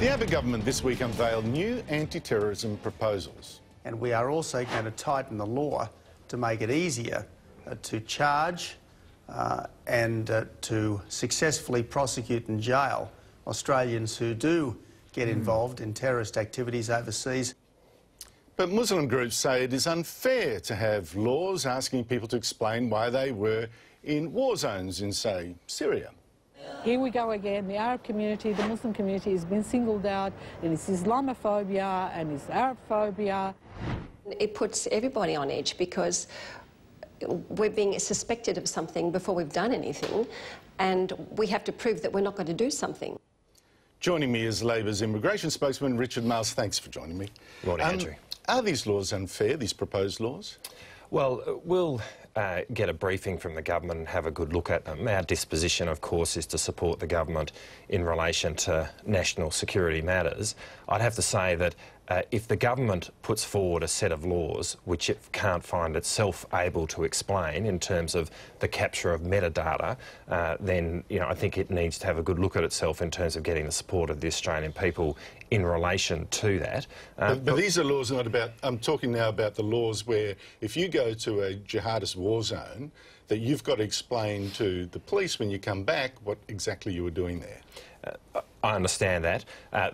The Abbott government this week unveiled new anti-terrorism proposals. And we are also going to tighten the law to make it easier to charge and to successfully prosecute and jail Australians who do get involved in terrorist activities overseas. But Muslim groups say it is unfair to have laws asking people to explain why they were in war zones in, say, Syria. Here we go again. The Arab community, the Muslim community has been singled out in its Islamophobia and its Arabphobia. It puts everybody on edge because we're being suspected of something before we've done anything, and we have to prove that we're not going to do something. Joining me is Labor's immigration spokesman, Richard Marles. Thanks for joining me. Morning, Andrew. Are these laws unfair, these proposed laws? Well, we'll get a briefing from the government and have a good look at them. Our disposition, of course, is to support the government in relation to national security matters. I'd have to say that if the government puts forward a set of laws which it can't find itself able to explain in terms of the capture of metadata, then I think it needs to have a good look at itself in terms of getting the support of the Australian people in relation to that. But these are laws not about... I'm talking now about the laws where if you go to a jihadist war zone, that you've got to explain to the police when you come back what exactly you were doing there. I understand that.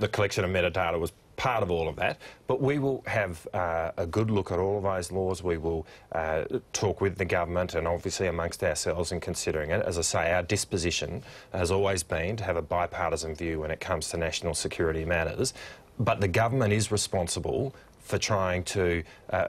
The collection of metadata was part of all of that, but we will have a good look at all of those laws. We will talk with the government and obviously amongst ourselves in considering it. As I say, our disposition has always been to have a bipartisan view when it comes to national security matters, but the government is responsible for trying to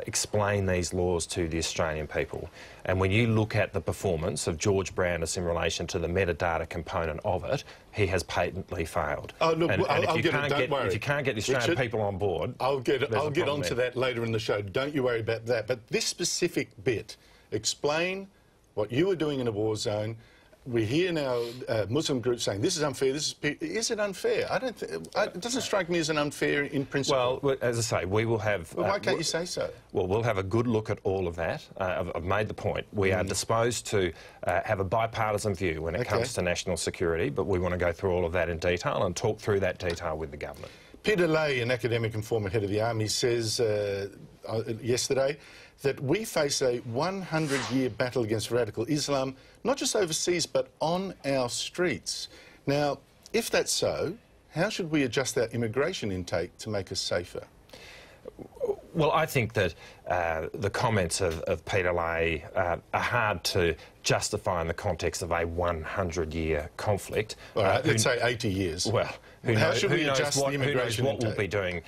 explain these laws to the Australian people. And when you look at the performance of George Brandis in relation to the metadata component of it, he has patently failed. Oh, look, I'll get it, don't worry. If you can't get the Australian Richard, people on board... I'll get onto that later in the show. Don't you worry about that. But this specific bit, explain what you were doing in a war zone. We hear now Muslim groups saying this is unfair. Is it unfair? I don't. It doesn't strike me as an unfair in principle. Well, as I say, we will have. Well, why can't you say so? Well, we'll have a good look at all of that. I've made the point. We are disposed to have a bipartisan view when it comes to national security, but we want to go through all of that in detail and talk through that detail with the government. Peter Lay, an academic and former head of the Army, says yesterday that we face a 100-year battle against radical Islam, not just overseas, but on our streets. Now, if that's so, how should we adjust our immigration intake to make us safer? Well, I think that the comments of Peter Lay are hard to justify in the context of a 100-year conflict. All right, let's say 80 years. Well, how should we adjust the immigration intake? What we'll be doing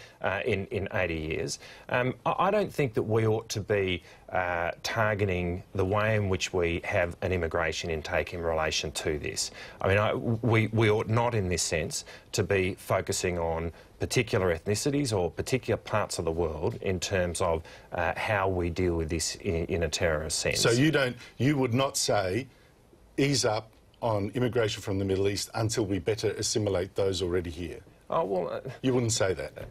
in 80 years. I don't think that we ought to be targeting the way in which we have an immigration intake in relation to this. I mean, we ought not, in this sense, to be focusing on particular ethnicities or particular parts of the world in terms of how we deal with this in a terrorist sense. So you would not say ease up on immigration from the Middle East until we better assimilate those already here? Oh, well... you wouldn't say that?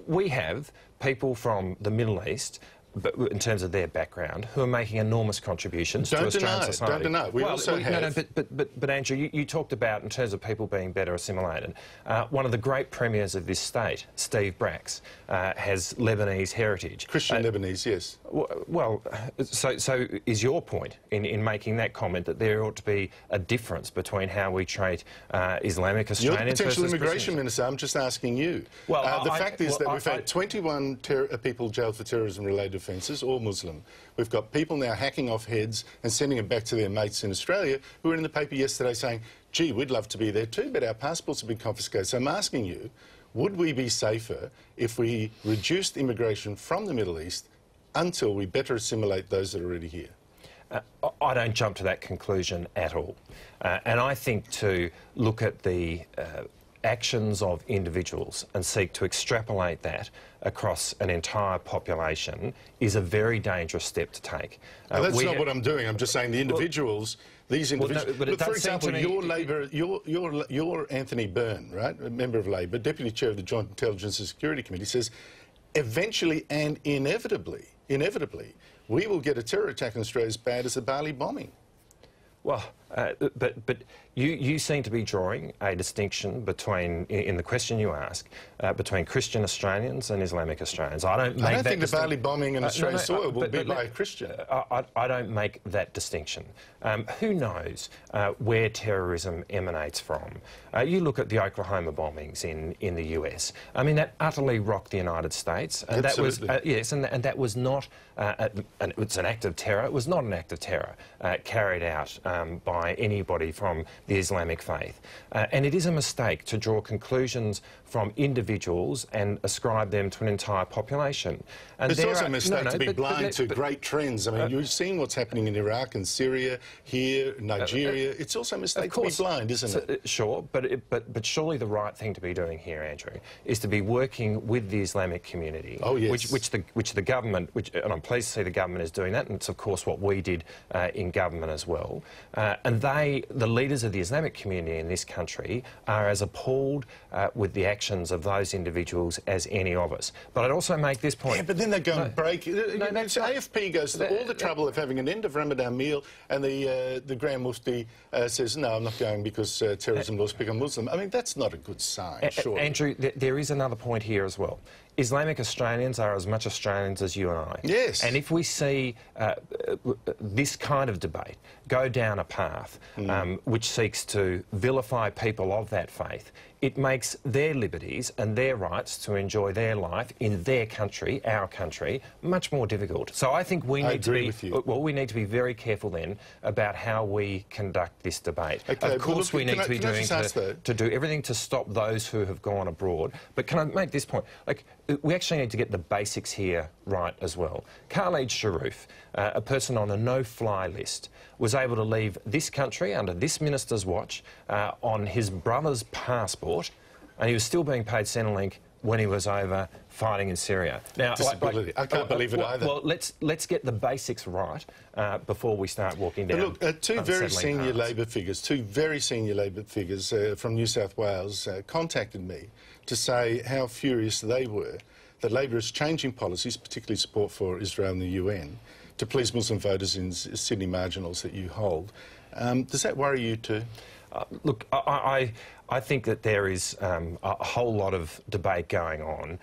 We have people from the Middle East, but in terms of their background, who are making enormous contributions to Australian society. Don't deny it. We also have... But Andrew, you talked about, in terms of people being better assimilated, one of the great premiers of this state, Steve Bracks, has Lebanese heritage. Christian Lebanese, yes. Well, so is your point in making that comment that there ought to be a difference between how we treat Islamic Australians? You're the potential versus immigration minister. I'm just asking you. Well, the fact is that we've had 21 people jailed for terrorism-related offences, all Muslim. We've got people now hacking off heads and sending them back to their mates in Australia who were in the paper yesterday saying, gee, we'd love to be there too, but our passports have been confiscated. So I'm asking you, would we be safer if we reduced immigration from the Middle East until we better assimilate those that are already here? I don't jump to that conclusion at all. And I think to look at the actions of individuals and seek to extrapolate that across an entire population is a very dangerous step to take. That's not what I'm doing. I'm just saying the individuals, these individuals... Well, no, look, for example, your Labor, your Anthony Byrne, right, a member of Labor, Deputy Chair of the Joint Intelligence and Security Committee, says eventually and inevitably, we will get a terror attack in Australia as bad as the Bali bombing. Well, But you seem to be drawing a distinction between, in the question you ask, between Christian Australians and Islamic Australians. I don't think the Bali bombing in Australian soil will be by a Christian. I don't make that distinction. Who knows where terrorism emanates from? You look at the Oklahoma bombings in the US. I mean, that utterly rocked the United States. And Absolutely. That was, yes, and that was not, and it's an act of terror. It was not an act of terror carried out by anybody from the Islamic faith. And it is a mistake to draw conclusions from individuals and ascribe them to an entire population. And it's also a mistake to be blind to great trends. I mean, you've seen what's happening in Iraq and Syria, here, Nigeria. It's also a mistake to be blind, isn't it? Sure, but surely the right thing to be doing here, Andrew, is to be working with the Islamic community. Oh, yes. Which the government, and I'm pleased to see the government is doing that, and it's of course what we did in government as well. And the leaders of the Islamic community in this country are as appalled with the actions of those individuals as any of us. But I'd also make this point. Yeah, but then they go and break. AFP goes to all the trouble of having an end of Ramadan meal, and the Grand Mufti says, no, I'm not going because terrorism laws pick on Muslim. I mean, that's not a good sign, sure. Andrew, there is another point here as well. Islamic Australians are as much Australians as you and I. Yes. And if we see this kind of debate go down a path which seeks to vilify people of that faith, it makes their liberties and their rights to enjoy their life in their country, our country, much more difficult. So I think we need to be we need to be very careful then about how we conduct this debate. Okay, of course, we need to be doing to do everything to stop those who have gone abroad. But can I make this point? Like, we actually need to get the basics here right as well. Khalid Sharoof, a person on a no-fly list, was able to leave this country under this minister's watch on his brother's passport, and he was still being paid Centrelink when he was over fighting in Syria. Now, I can't believe it either. Well, let's get the basics right before we start walking down. But look, two very senior Labor figures from New South Wales contacted me to say how furious they were that Labor is changing policies, particularly support for Israel and the UN, to please Muslim voters in Sydney marginals that you hold. Does that worry you too? Look, I think that there is a whole lot of debate going on,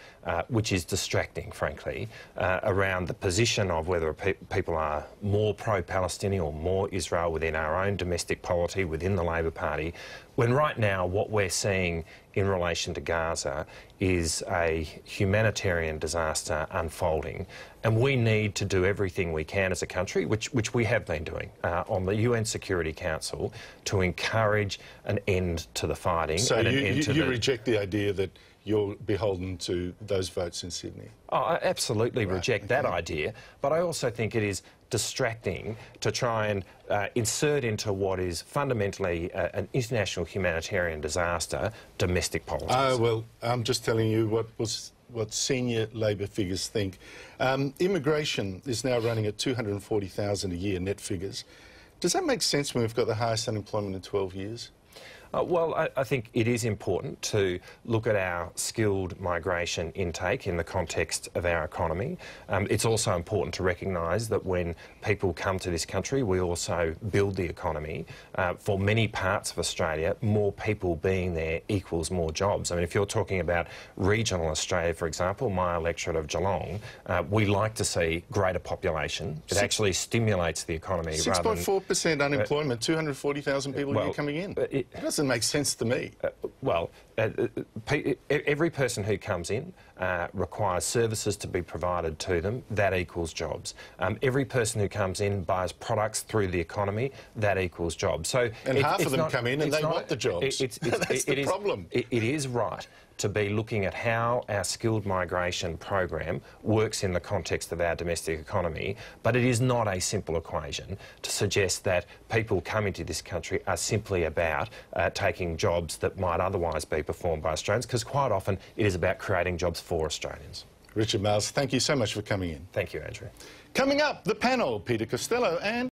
which is distracting, frankly, around the position of whether people are more pro-Palestinian or more Israel within our own domestic polity, within the Labor Party, when right now what we're seeing in relation to Gaza is a humanitarian disaster unfolding, and we need to do everything we can as a country, which we have been doing on the UN Security Council, to encourage an end to the fighting. So you reject the idea that you're beholden to those votes in Sydney? Oh, I absolutely reject that idea, but I also think it is distracting to try and insert into what is fundamentally an international humanitarian disaster domestic politics. Well, I'm just telling you what senior Labor figures think. Immigration is now running at 240,000 a year, net figures. Does that make sense when we've got the highest unemployment in 12 years? Well, I think it is important to look at our skilled migration intake in the context of our economy. It's also important to recognise that when people come to this country, we also build the economy. For many parts of Australia, more people being there equals more jobs. I mean, if you're talking about regional Australia, for example, my electorate of Geelong, we like to see greater population. It actually stimulates the economy. 6.4% unemployment, 240,000 people a year coming in. It doesn't make sense to me. Every person who comes in requires services to be provided to them. That equals jobs. Every person who comes in buys products through the economy. That equals jobs. So and half of them come in and they want the jobs. That's the problem. It is right to be looking at how our skilled migration program works in the context of our domestic economy, but it is not a simple equation to suggest that people coming to this country are simply about taking jobs that might otherwise be performed by Australians, because quite often it is about creating jobs for Australians. Richard Marles, thank you so much for coming in. Thank you, Andrew. Coming up, the panel, Peter Costello and